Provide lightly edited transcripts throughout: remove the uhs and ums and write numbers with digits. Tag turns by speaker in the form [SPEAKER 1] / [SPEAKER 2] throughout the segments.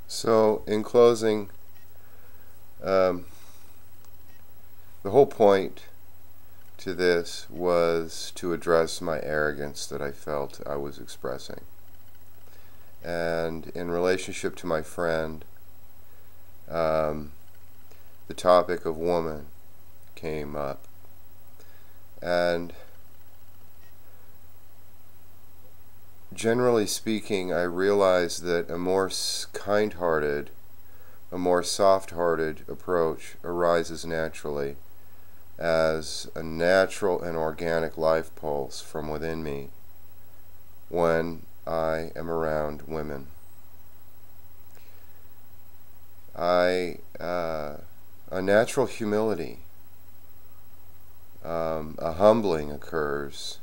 [SPEAKER 1] So, in closing, um, the whole point to this was to address my arrogance that I felt I was expressing. And in relationship to my friend, um, the topic of woman came up. And generally speaking, I realized that a more kind-hearted, a more soft-hearted approach arises naturally as a natural and organic life pulse from within me when I am around women. A natural humility, a humbling occurs.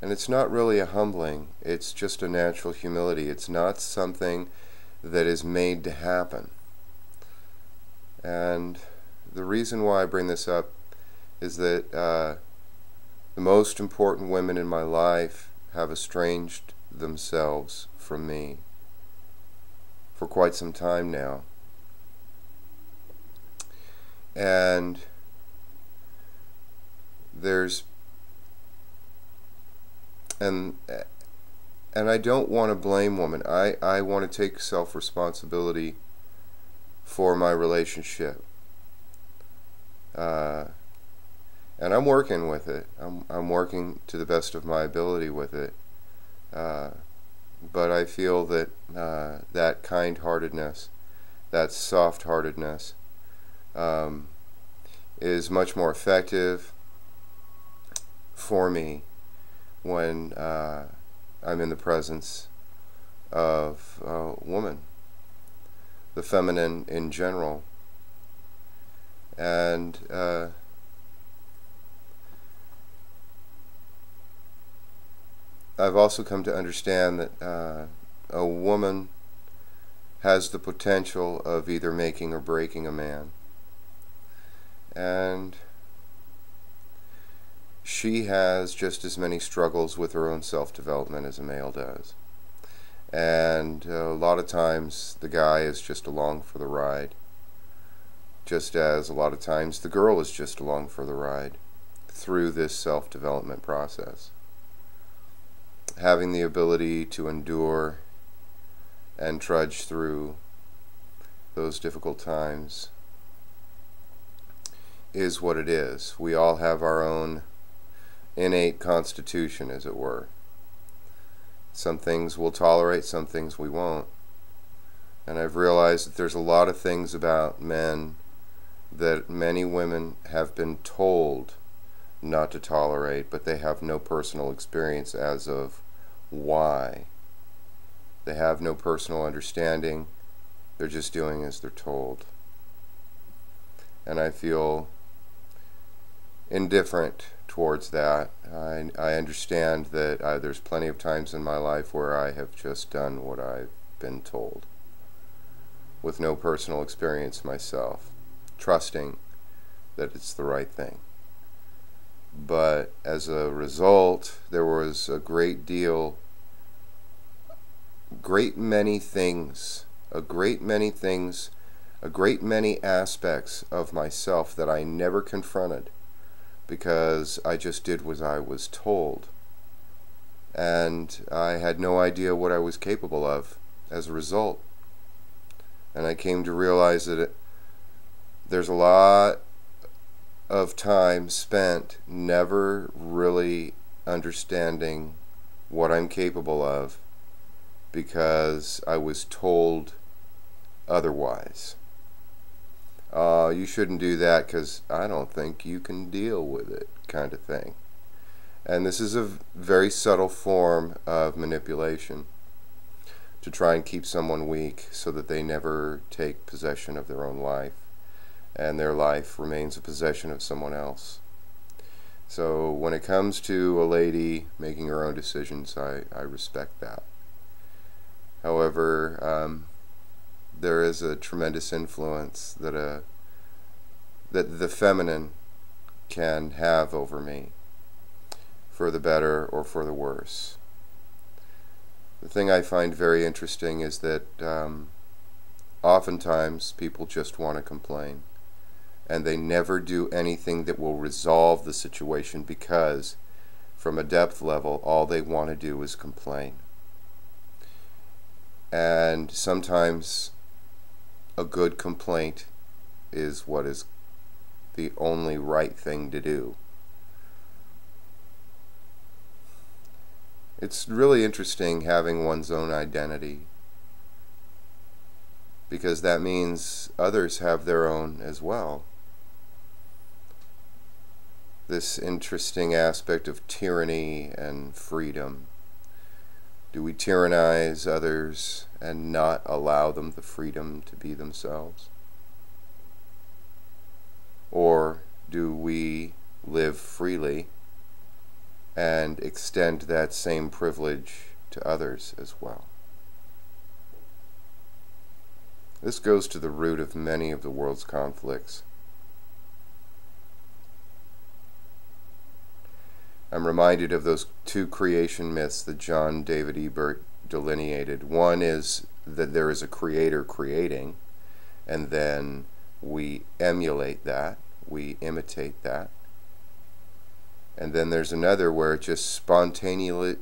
[SPEAKER 1] And it's not really a humbling, it's just a natural humility. It's not something that is made to happen. And the reason why I bring this up is that the most important women in my life have estranged themselves from me for quite some time now. And there's and I don't want to blame women. I want to take self-responsibility for my relationship. And I'm working with it. I'm working to the best of my ability with it. But I feel that that kind-heartedness, that soft-heartedness, is much more effective for me when I'm in the presence of a woman, the feminine in general. And I've also come to understand that a woman has the potential of either making or breaking a man. And she has just as many struggles with her own self-development as a male does. And a lot of times the guy is just along for the ride, just as a lot of times the girl is just along for the ride through this self-development process. Having the ability to endure and trudge through those difficult times is what it is. We all have our own innate constitution, as it were. Some things we'll tolerate, some things we won't. And I've realized that there's a lot of things about men that many women have been told not to tolerate, but they have no personal experience as of why. They have no personal understanding. They're just doing as they're told. And I feel indifferent towards that. I understand that there's plenty of times in my life where I have just done what I've been told, with no personal experience myself, trusting that it's the right thing. But as a result, there was a great many things, a great many aspects of myself that I never confronted, because I just did what I was told, and I had no idea what I was capable of as a result. And I came to realize that there's a lot of time spent never really understanding what I'm capable of, because I was told otherwise. You shouldn't do that because I don't think you can deal with it, kind of thing. And this is a very subtle form of manipulation to try and keep someone weak so that they never take possession of their own life, and their life remains a possession of someone else. So when it comes to a lady making her own decisions, I respect that. However, there is a tremendous influence that the feminine can have over me, for the better or for the worse. The thing I find very interesting is that oftentimes people just want to complain, and they never do anything that will resolve the situation, because from a depth level all they want to do is complain. And sometimes a good complaint is what is the only right thing to do. It's really interesting having one's own identity, because that means others have their own as well. This interesting aspect of tyranny and freedom. Do we tyrannize others and not allow them the freedom to be themselves? Or do we live freely and extend that same privilege to others as well? This goes to the root of many of the world's conflicts. I'm reminded of those two creation myths that John David Ebert delineated. One is that there is a creator creating, and then we emulate that, we imitate that. And then there's another where it just spontaneously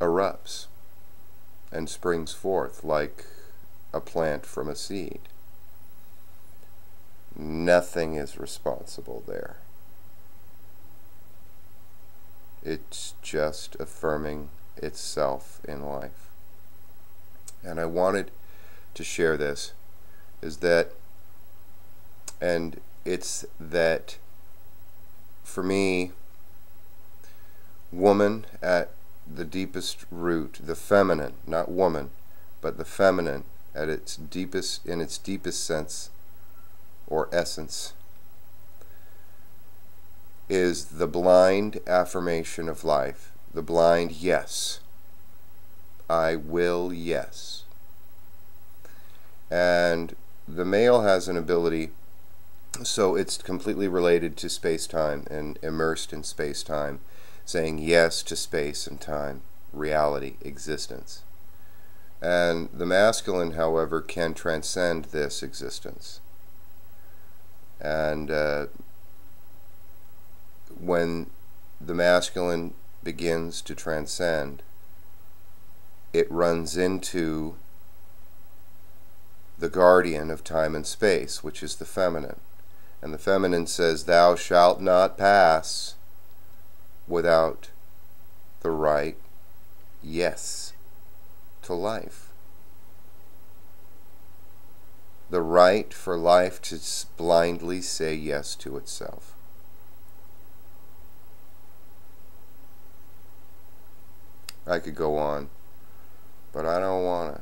[SPEAKER 1] erupts and springs forth like a plant from a seed. Nothing is responsible there. It's just affirming itself in life. And I wanted to share this, is that, and it's that for me, woman at the deepest root, the feminine, not woman, but the feminine at its deepest, in its deepest sense or essence, is the blind affirmation of life, the blind yes. I will, yes. And the male has an ability, so it's completely related to space-time and immersed in space-time, saying yes to space and time, reality, existence. And the masculine, however, can transcend this existence. And when the masculine begins to transcend, it runs into the guardian of time and space, which is the feminine. And the feminine says, thou shalt not pass without the right yes to life. The right for life to blindly say yes to itself. I could go on, but I don't want to.